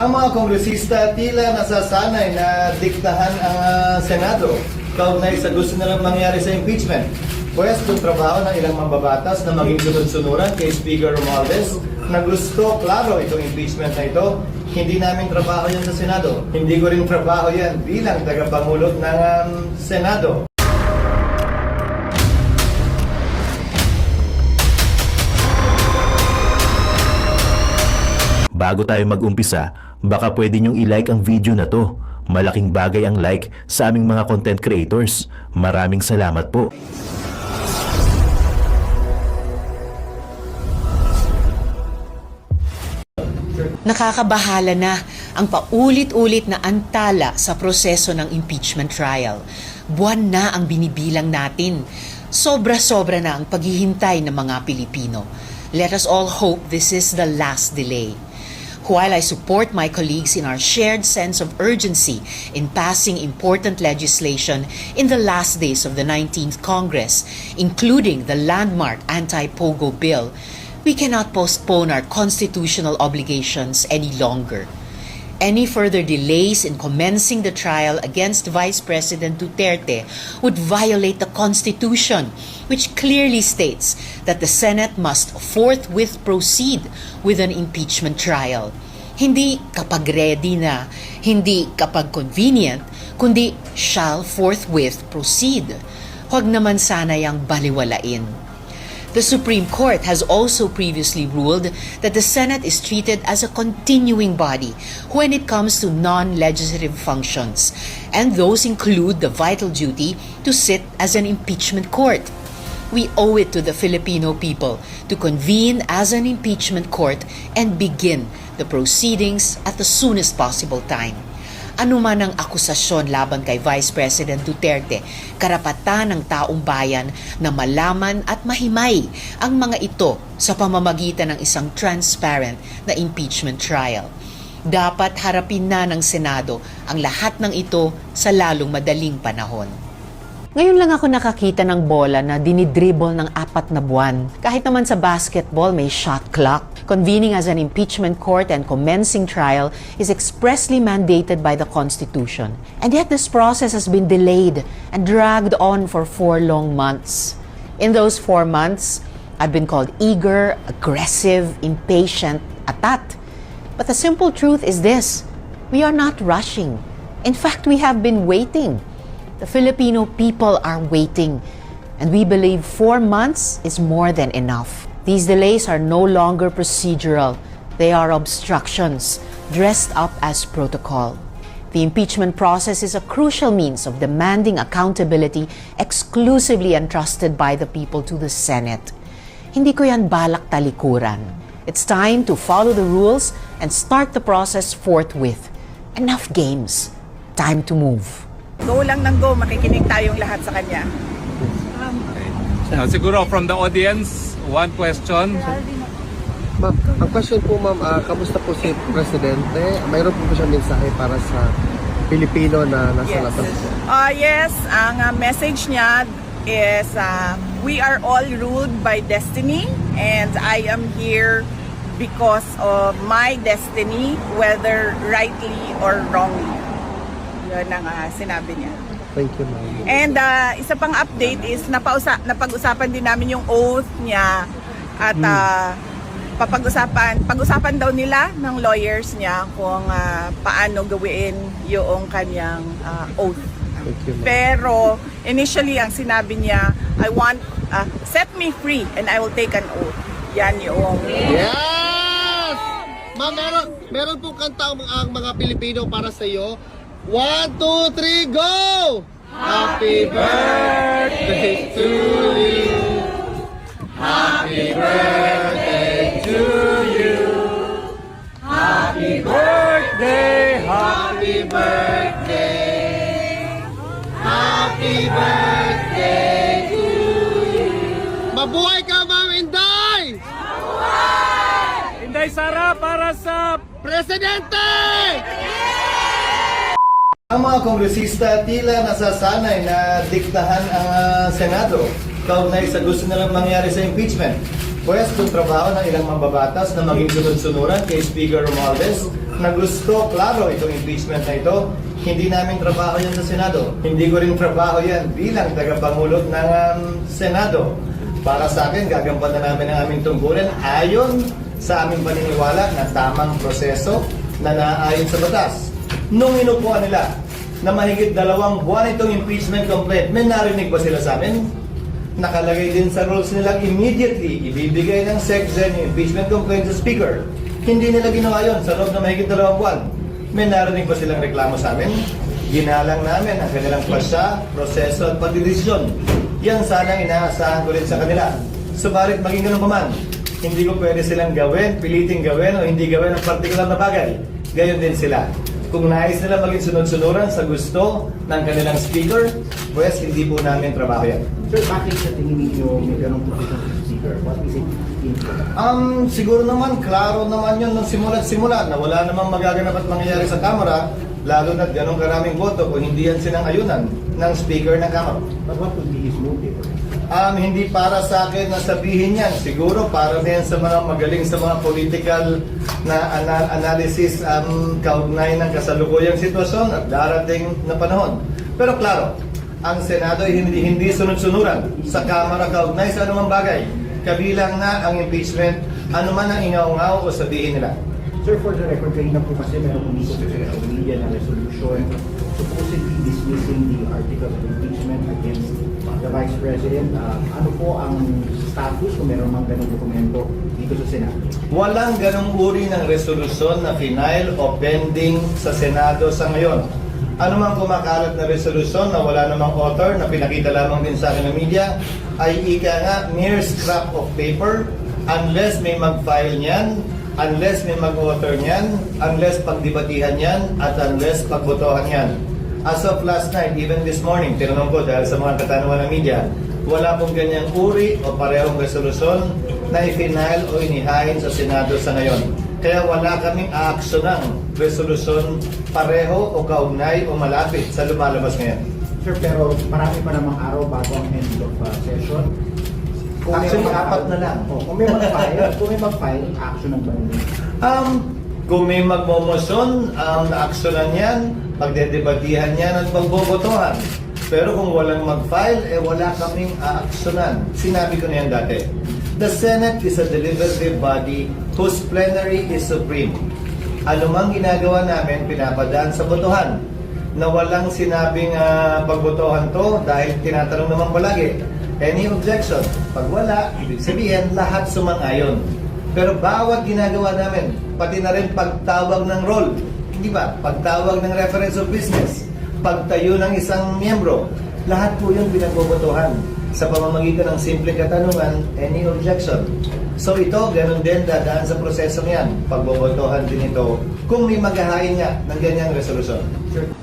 Ang mga kongresista tila nasasanay na diktahan ang Senado kaugnay sa gusto nilang mangyari sa impeachment. Pwes kung trabaho ng ilang mambabatas na maging sunod-sunuran kay Speaker Romualdez na gusto klaro itong impeachment na ito, hindi namin trabaho yan sa Senado. Hindi ko rin trabaho yan bilang tagapangulot ng Senado. Bago tayo mag-umpisa, baka pwede nyong i-like ang video na to. Malaking bagay ang like sa aming mga content creators. Maraming salamat po. Nakakabahala na ang paulit-ulit na antala sa proseso ng impeachment trial. Buwan na ang binibilang natin. Sobra-sobra na ang paghihintay ng mga Pilipino. Let us all hope this is the last delay. While I support my colleagues in our shared sense of urgency in passing important legislation in the last days of the 19th Congress, including the landmark anti-POGO bill, we cannot postpone our constitutional obligations any longer. Any further delays in commencing the trial against Vice President Duterte would violate the Constitution, which clearly states that the Senate must forthwith proceed with an impeachment trial. Hindi kapag ready na, hindi kapag convenient, kundi shall forthwith proceed. Huwag naman sana yang baliwalain. The Supreme Court has also previously ruled that the Senate is treated as a continuing body when it comes to non-legislative functions, and those include the vital duty to sit as an impeachment court. We owe it to the Filipino people to convene as an impeachment court and begin the proceedings at the soonest possible time. Ano man ang akusasyon laban kay Vice President Duterte, karapatan ng taong bayan na malaman at mahimay ang mga ito sa pamamagitan ng isang transparent na impeachment trial. Dapat harapin na ng Senado ang lahat ng ito sa lalong madaling panahon. Ngayon lang ako nakakita ng bola na dinidribble ng 4 na buwan. Kahit naman sa basketball may shot clock. Convening as an impeachment court and commencing trial is expressly mandated by the Constitution. And yet this process has been delayed and dragged on for 4 long months. In those 4 months, I've been called eager, aggressive, impatient, atat. But the simple truth is this: we are not rushing. In fact, we have been waiting. The Filipino people are waiting, and we believe 4 months is more than enough. These delays are no longer procedural. They are obstructions, dressed up as protocol. The impeachment process is a crucial means of demanding accountability exclusively entrusted by the people to the Senate. Hindi ko yan balak talikuran. It's time to follow the rules and start the process forthwith. Enough games. Time to move. Go lang ng go, makikinig tayong lahat sa kanya. Siguro from the audience, one question. Ma'am, ang question po ma'am, kamusta po si Presidente? Mayroon po ba siyang mensahe para sa Pilipino na nasa labas po? Yes, ang message niya is we are all ruled by destiny, and I am here because of my destiny, whether rightly or wrongly. Yun ang sinabi niya. Thank you, ma'am. And isa pang update is napag-usapan din namin yung oath niya at pag-usapan daw nila ng lawyers niya kung paano gawin yung kanyang oath. Thank you, ma'am. Pero initially ang sinabi niya, I want set me free and I will take an oath. Yan yung Yes! Ma'am, meron pong kanta ang mga Pilipino para sa iyo. 1, 2, 3, go! Happy birthday to you. Happy birthday to you. Happy birthday, happy birthday. Happy birthday to you. Mabuhay ka, Ma'am Inday! Inday Sara para sa Presidente! Ang mga kongresista tila nasasanay na diktahan ang Senado kaugnay sa gusto nilang mangyari sa impeachment. Pwes kung trabaho ng ilang mambabatas na maging sunod-sunuran kay Speaker Romualdez na gusto, klaro, itong impeachment na ito, hindi namin trabaho yan sa Senado. Hindi ko rin trabaho yan bilang tagapangulot ng Senado. Para sa akin, gagampan na namin ang aming tungkulin ayon sa aming paniniwala na tamang proseso na naaayon sa batas. Nung inupuan nila na mahigit 2 buwan itong impeachment complaint, may narinig ba sila sa amin? Nakalagay din sa rules nilang immediately ibibigay ng SecGen yung impeachment complaint sa Speaker. Hindi nila ginawa yun sa loob na mahigit 2 buwan. May narinig ba silang reklamo sa amin? Ginalang namin ang kanilang pasya, proseso at pagdidesisyon. Yan sana inaasahan ko rin sa kanila. Subalit maging ganun pa man, hindi ko pwede silang gawin, piliting gawin o hindi gawin ang partikular na bagay. Gayon din sila. Kung nais nila maging sunod-sunuran sa gusto ng kanilang speaker, pues hindi po namin trabaho yan. Sir, bakit sa tingin ninyo may ganong position sa speaker? What is it? Siguro naman, klaro naman yun nung simula't-simula na wala namang magaganap at mangyayari sa Kamara, lalo na't ganong karaming boto kung hindi yan sinang-ayunan ng speaker ng Kamara. But what would be his motive? Hindi para sa akin na sabihin yan. Siguro para din sa mga magaling sa mga political na analysis kaugnay ng kasalukuyang sitwasyon at darating na panahon. Pero klaro, ang Senado ay hindi sunod-sunuran sa Kamara kaugnay sa anumang bagay. Kabilang na ang impeachment, anuman ang ingaw-ngaw o sabihin nila. Sir, for the record, kanina po kasi meron kumiko sa media na resolution supposedly dismissing the articles of impeachment against the Vice President. Ano po ang status kung meron mang ganong dokumento dito sa Senado? Walang ganong uri ng resolusyon na final o pending sa Senado sa ngayon. Ano mang kumakalat na resolusyon na wala namang author na pinakita lamang din sa akin ng media ay ika nga mere scrap of paper unless may mag-file niyan, unless may mag-author niyan, unless pagdebatihan niyan, at unless pagbotohan niyan. As of last night, even this morning, tinanong ko dahil sa mga katanungan ng media, wala pong ganyang uri o parehong resolusyon na i-final o inihain sa Senado sa ngayon. Kaya wala kaming aaksyon resolusyon pareho o kaugnay o malapit sa lumalabas ngayon. Sir, pero marami pa namang araw bago ang end of session. Actually, may 4 na lang. Kung may mag-file, action ang banyo. Kung may magmomosyon, na-aksyonan yan, pagdedebatihan yan at pagbobotohan. Pero kung walang mag-file, wala kaming aaksyonan. Sinabi ko na yan dati. The Senate is a deliberative body whose plenary is supreme. Ano mang ginagawa namin, pinapadaan sa botohan. Na walang sinabing pagbotohan to dahil tinatanong naman palagi, any objection? Pag wala, ibig sabihin, lahat sumang-ayon. Pero bawat ginagawa namin, pati na rin pagtawag ng roll, hindi ba? Pagtawag ng reference of business, pagtayo ng isang miyembro, lahat po yun pinagbobotohan sa pamamagitan ng simple katanungan, any objection. So ito, ganun din dadaan sa prosesong yan. Pagbobotohan din ito kung may maghahain nga ng ganyang resolusyon.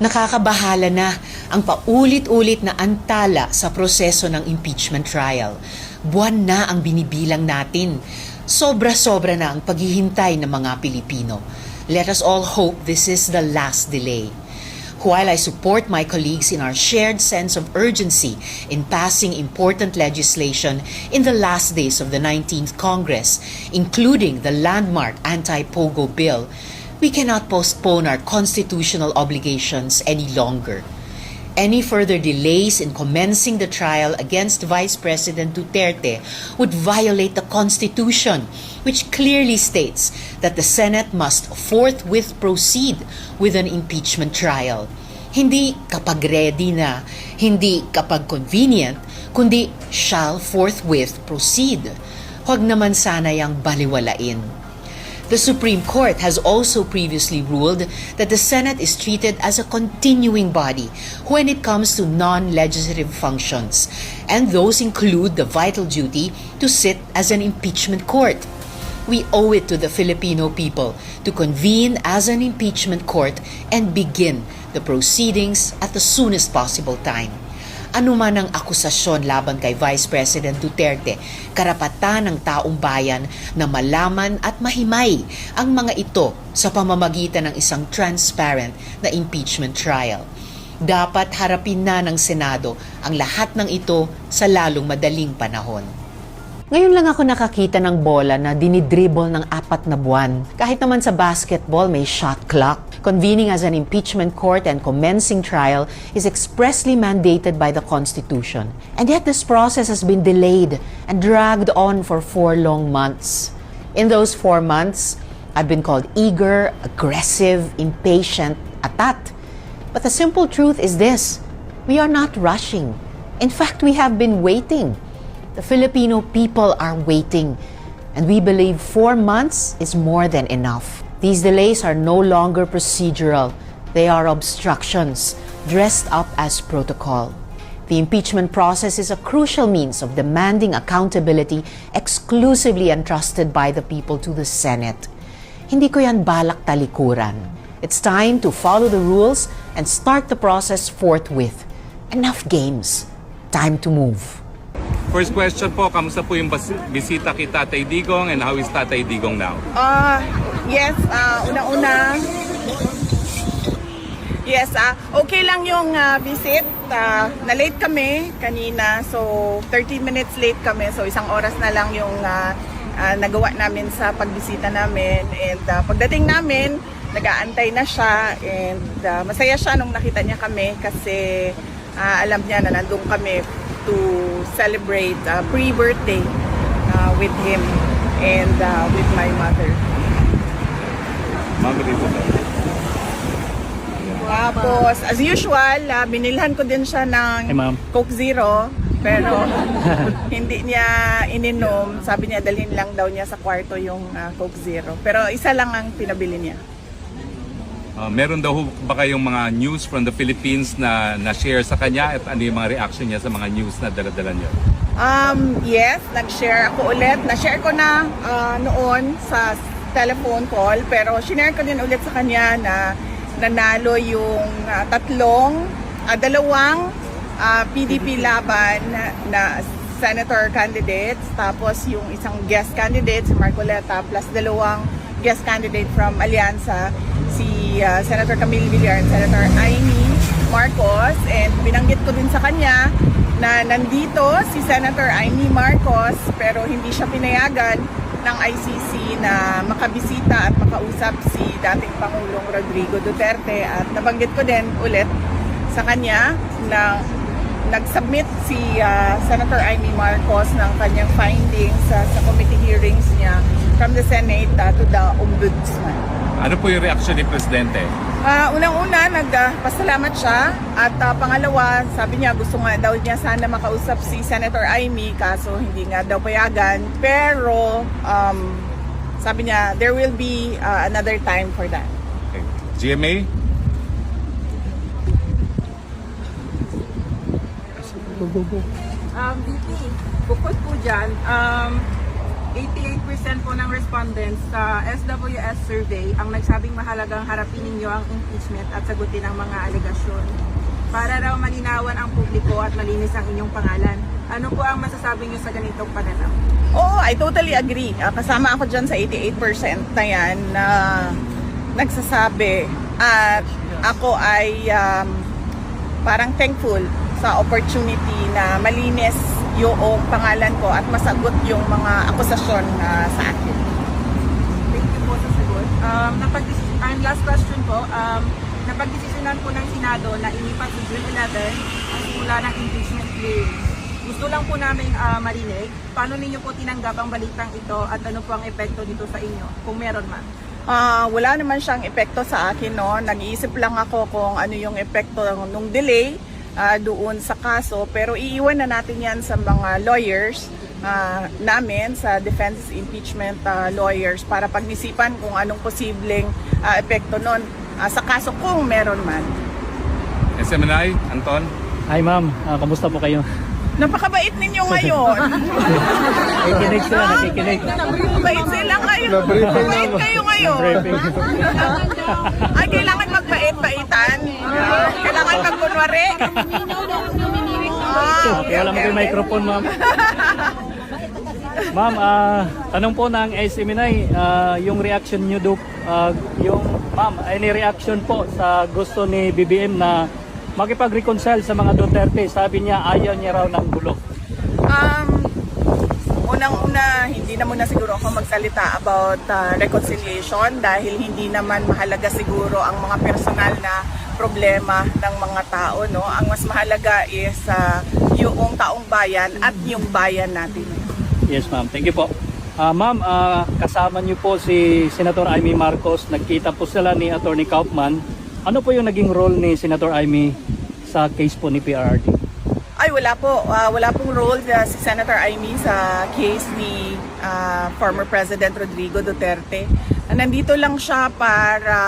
Nakakabahala na ang paulit-ulit na antala sa proseso ng impeachment trial. Buwan na ang binibilang natin. Sobra-sobra na ang paghihintay ng mga Pilipino. Let us all hope this is the last delay. While I support my colleagues in our shared sense of urgency in passing important legislation in the last days of the 19th Congress, including the landmark anti-POGO bill, we cannot postpone our constitutional obligations any longer. Any further delays in commencing the trial against Vice President Duterte would violate the Constitution, which clearly states that the Senate must forthwith proceed with an impeachment trial. Hindi kapag ready na, hindi kapag convenient, kundi shall forthwith proceed. Huwag naman sana yang baliwalain. The Supreme Court has also previously ruled that the Senate is treated as a continuing body when it comes to non-legislative functions, and those include the vital duty to sit as an impeachment court. We owe it to the Filipino people to convene as an impeachment court and begin the proceedings at the soonest possible time. Ano man ang akusasyon laban kay Vice President Duterte, karapatan ng taong bayan na malaman at mahimay ang mga ito sa pamamagitan ng isang transparent na impeachment trial. Dapat harapin na ng Senado ang lahat ng ito sa lalong madaling panahon. Ngayon lang ako nakakita ng bola na dinidribble ng 4 na buwan. Kahit naman sa basketball may shot clock. Convening as an impeachment court and commencing trial is expressly mandated by the Constitution. And yet this process has been delayed and dragged on for 4 long months. In those 4 months, I've been called eager, aggressive, impatient, atat. But the simple truth is this: we are not rushing. In fact, we have been waiting. The Filipino people are waiting, and we believe 4 months is more than enough. These delays are no longer procedural. They are obstructions, dressed up as protocol. The impeachment process is a crucial means of demanding accountability exclusively entrusted by the people to the Senate. Hindi ko yan balak talikuran. It's time to follow the rules and start the process forthwith. Enough games. Time to move. First question po, kamusta po yung bisita kay Tatay Digong and how is Tatay Digong now? Yes, una-una. Yes, okay lang yung visit. Na-late kami kanina, so 30 minutes late kami. So 1 oras na lang yung nagawa namin sa pagbisita namin. And pagdating namin, nag-aantay na siya. And masaya siya nung nakita niya kami kasi alam niya na nandun kami to celebrate pre-birthday with him and with my mother. Ma'am, dito po. Tapos, as usual, binilhan ko din siya ng Coke Zero, pero hindi niya ininom. Sabi niya, dalhin lang daw niya sa kwarto yung Coke Zero. Pero isa lang ang pinabili niya. Meron daw ba kayong mga news from the Philippines na na-share sa kanya at ano yung mga reaction niya sa mga news na dala-dala niyo? Yes, nag-share ako ulit. Na-share ko na noon sa telephone call, pero shinare ko din ulit sa kanya na nanalo yung dalawang PDP laban na senator candidates, tapos yung isang guest candidate, si Marcoleta, plus 2 guest candidate from Alianza, si Senator Camille Villar and Senator Amy Marcos. And binanggit ko din sa kanya na nandito si Senator Amy Marcos pero hindi siya pinayagan ng ICC na makabisita at makausap si dating Pangulong Rodrigo Duterte. At nabanggit ko din ulit sa kanya na nag-submit si Senator Amy Marcos ng kanyang findings sa committee hearings niya from the Senate to the Ombudsman. Ano po yung reaction ni Presidente? Unang-una, nagpasalamat siya. At pangalawa, sabi niya gusto nga daw niya sana makausap si Senator Amy, kaso hindi nga daw payagan. Pero sabi niya, there will be another time for that. Okay. GMA? VP, bukod po dyan, 88% po ng respondents sa SWS survey ang nagsabing mahalagang harapin ninyo ang impeachment at sagutin ang mga alegasyon para raw malinawan ang publiko at malinis ang inyong pangalan. Ano po ang masasabi niyo sa ganitong pananaw? Oh, I totally agree. Kasama ako dyan sa 88% na yan na nagsasabi. At ako ay parang thankful sa opportunity na malinis yung pangalan ko at masagot yung mga akusasyon sa akin. Thank you po sa sagot. And last question po, napagdesisyonan po ng Senado na ilipat sa June 11 ang simula ng impeachment hearings. Gusto lang po namin marinig, paano ninyo po tinanggap ang balitang ito at ano po ang epekto dito sa inyo, kung meron man? Wala naman siyang epekto sa akin, no? Nag-iisip lang ako kung ano yung epekto ng delay doon sa kaso, pero iiwan na natin yan sa mga lawyers namin, sa defense impeachment lawyers, para pag-isipan kung anong posibleng epekto nun sa kaso kung meron man. SMNI, Anton? Hi ma'am, kamusta po kayo? Napakabait ninyo ngayon. Nakikinig sila, nakikinig. Mabait sila ngayon. Mabait kayo ngayon. Ay, kailangan magbait-baitan. Kailangan magkunwari. Kaya lang may microphone ma'am. Ma'am, tanong po ng SMNI, yung reaction nyo do, ma'am, any reaction po sa gusto ni BBM na makipag-reconcile sa mga Duterte? Sabi niya ayaw niya raw ng gulo. unang-una, hindi na muna siguro ako magsalita about reconciliation dahil hindi naman mahalaga siguro ang mga personal na problema ng mga tao, no? Ang mas mahalaga is yung taong bayan at yung bayan natin. Yes, ma'am. Thank you po. Ma'am, kasama niyo po si Senator Amy Marcos. Nagkita po sila ni Attorney Kaufman. Ano po yung naging role ni Senator Amy sa case po ni PRRD? Ay, wala po. Wala pong role si Senator Amy sa case ni former President Rodrigo Duterte. Nandito lang siya para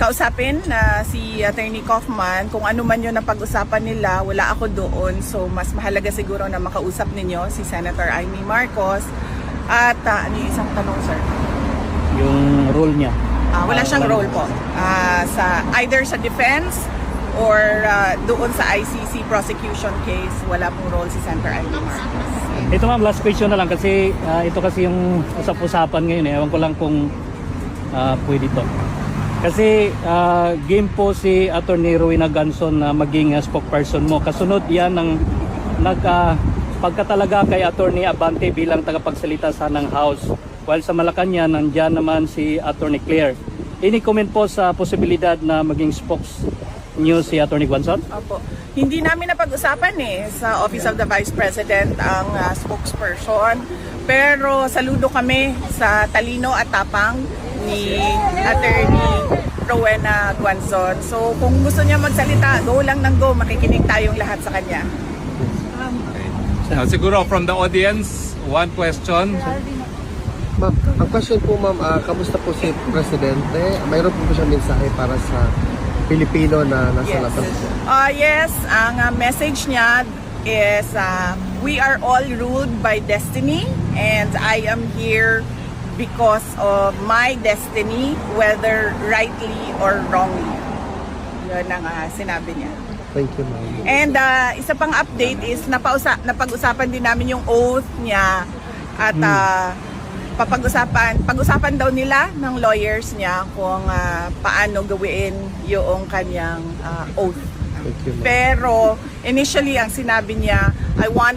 kausapin si Attorney Kaufman kung ano man yun ang pag-usapan nila. Wala ako doon, so mas mahalaga siguro na makausap ninyo si Senator Amy Marcos. At ano yung isang tanong, sir? Yung role niya? Wala siyang role po. Either sa defense or doon sa ICC prosecution case, wala pong role si Senator Amy Marcos. Ito ma'am, last question na lang kasi ito kasi yung usap-usapan ngayon. Ewan ko lang kung pwede to. Kasi game po si Attorney Rowena Ganson na maging spokesperson mo. Kasunod yan ng pagkatalaga kay Attorney Abante bilang tagapagsalita sa ng House. While sa Malacanang, nandyan naman si Attorney Claire. Any comment po sa posibilidad na maging spokes niyo si Attorney Ganson? Opo. Hindi namin napag-usapan sa Office of the Vice President ang spokesperson. Pero saludo kami sa talino at tapang ni Attorney Rowena Ganson. So kung gusto niya magsalita, go lang ng go. Makikinig tayong lahat sa kanya. Siguro from the audience, one question. Ma'am, ang question po ma'am, kamusta po si Presidente? Mayroon po ba siyang mensahe para sa Pilipino na nasa labas? Yes, ang message niya is we are all ruled by destiny and I am here because of my destiny, whether rightly or wrongly. Yun ang sinabi niya. Thank you, ma'am. And isa pang update is napag-usapan din namin yung oath niya at pag-usapan daw nila ng lawyers niya kung paano gawin yung kanyang oath. Thank you, ma'am. Pero initially ang sinabi niya, I want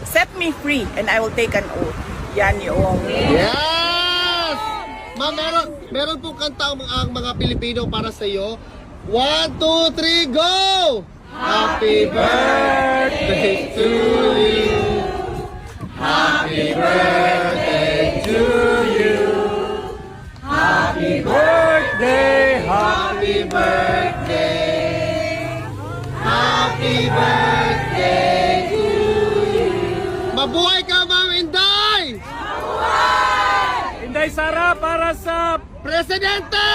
set me free and I will take an oath. Yan yung Yes! Ma'am, meron pong kanta ang mga Pilipino para sa iyo. 1, 2, 3, go! Happy birthday to you. Happy birthday to you. Happy birthday, happy birthday. Happy birthday to you. Mabuhay ka, Ma'am Inday! Inday Sara para sa Presidente!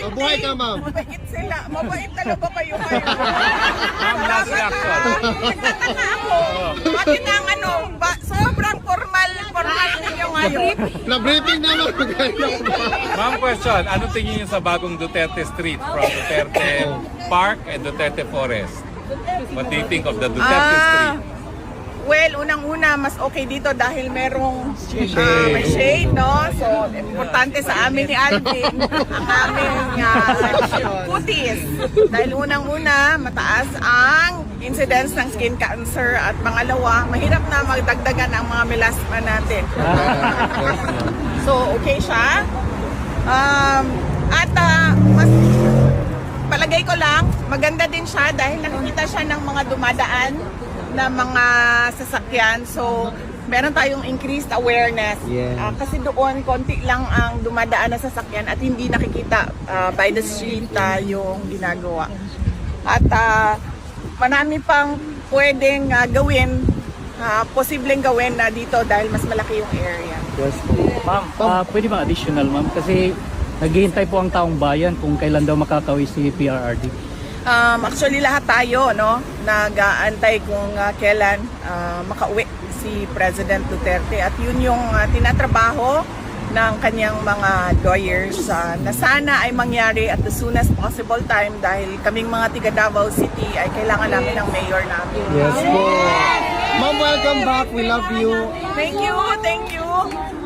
Mabuhay ka, ma'am. Mabait sila. Mabait talaga kayo ngayon. Ma'am, last reaction. Nagtataka ako. Bakit ang sobrang formal ninyo ngayon. Na-briefing naman. Ma'am, question. Ano tingin niyo sa bagong Duterte Street from Duterte Park and Duterte Forest? What do you think of the Duterte Street? Well, unang-una, mas okay dito dahil merong may shade, no? So, importante sa amin ni Alvin ang aming putis. Dahil unang-una, mataas ang incidence ng skin cancer at pangalawa, mahirap na magdagdagan ang mga melasma natin. So, okay siya. Mas palagay ko lang, maganda din siya dahil nakikita siya ng mga dumadaan na mga sasakyan. So, meron tayong increased awareness. Yes. Kasi doon, konti lang ang dumadaan na sasakyan at hindi nakikita by the street yung ginagawa. At marami pang pwedeng gawin, posibleng gawin na dito dahil mas malaki yung area. Yes po. ma'am, pwede ba additional ma'am? Kasi naghihintay po ang taong bayan kung kailan daw makakauwi si PRRD. Actually lahat tayo nag-aantay kung kailan makauwi si President Duterte at yun yung tinatrabaho ng kanyang mga lawyers na sana ay mangyari at the soonest possible time dahil kaming mga tiga Davao City ay kailangan namin ng mayor namin. Yes po. Ma'am, welcome back. We love you. Thank you, thank you.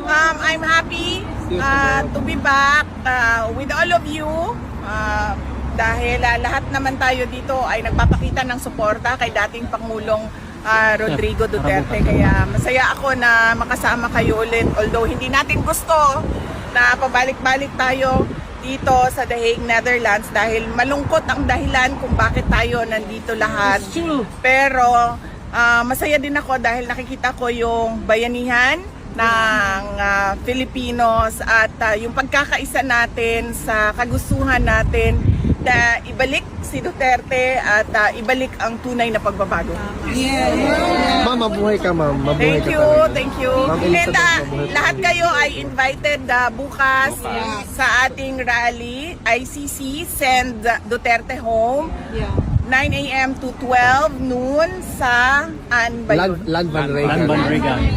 I'm happy to be back with all of you. dahil lahat naman tayo dito ay nagpapakita ng suporta kay dating Pangulong Rodrigo Duterte. Kaya masaya ako na makasama kayo ulit. Although hindi natin gusto na pabalik-balik tayo dito sa The Hague, Netherlands dahil malungkot ang dahilan kung bakit tayo nandito lahat. Pero masaya din ako dahil nakikita ko yung bayanihan ng Filipinos at yung pagkakaisa natin sa kagustuhan natin na ibalik si Duterte at ibalik ang tunay na pagbabago. Ma'am, mabuhay ka, ma'am. Mabuhay Thank ka you, talaga. thank you. Ma'am And Elizabeth, mabuhay ka. lahat kayo ay invited bukas sa ating rally, ICC, Send Duterte Home. 9 a.m. to 12 noon sa Land Van Reagan. Land Van Reagan.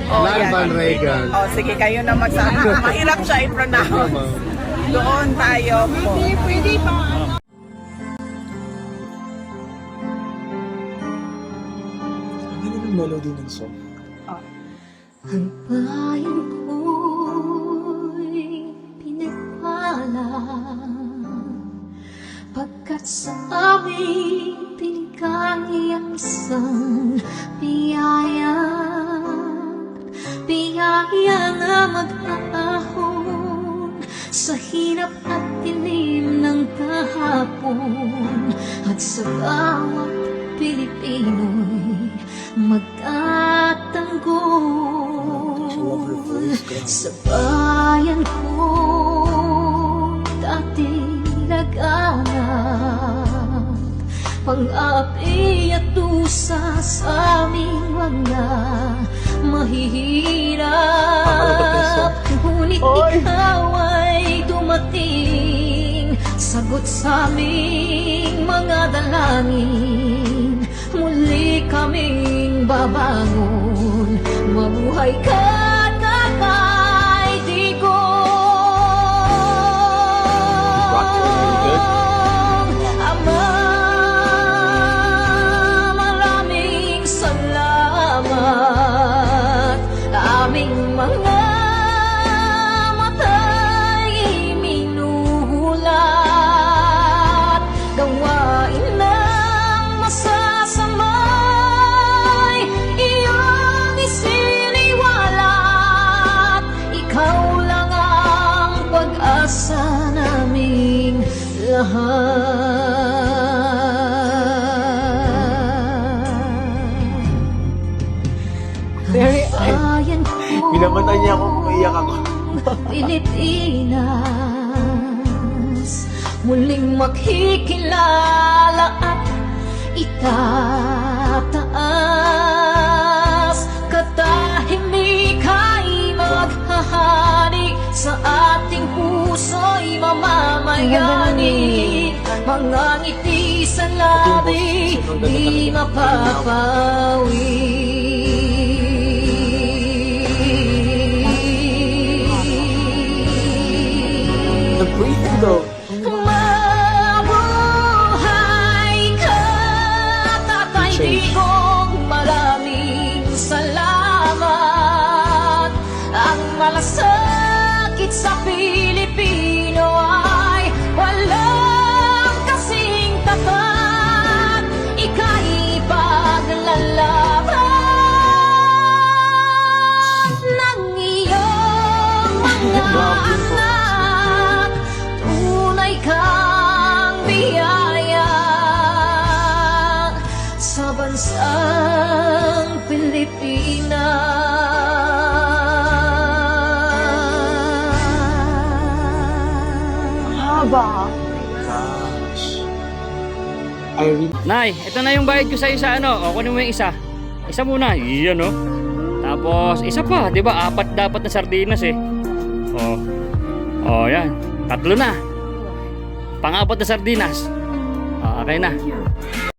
Land Van Reagan. Oh, sige, kayo na magsabi. Mahirap siya i-pronounce. Doon tayo po. Ang bayan ko'y pinagpala pagkat sa amin pinigay ang isang biyaya na mag-aahon sa hirap at dilim ng kahapon at sa bawat Pilipino'y magtatanggol sa bayan ko dating laganap pang-api at dusa sa aming mga mahihirap ngunit ikaw ay dumating sagot sa aming mga dalangin muli kaming babangon mabuhay ka Tatay Digong Ama maraming salamat aming mga mata'y minuhulat gawain ng masasamay iyong isiniwalat ikaw lang ang pag-asa naming lahat. Very ayan ko. Pinamatan niya ako, umiyak ako. Pilipinas muling makikilala at itataas katahimika'y maghahari sa ating puso'y mamamayani mga ngiti sa labi di mapapawi Mabuhay ka, Tatay Digong, maraming salamat. Ang malasakit sa Pilipino ay walang kasing tapat. Ika'y paglalaban ng iyong mga anak. Tunay kang biyaya sa bansang Pilipinas. Haba. Nay, ito na yung bayad ko sa isa ano. O kunin mo yung isa. Isa muna. Iyan oh. Tapos isa pa, 'di ba? 4 dapat na sardinas eh. Oh. Oh, yan. 3 na. Pang-4 na sardinas. Okay na.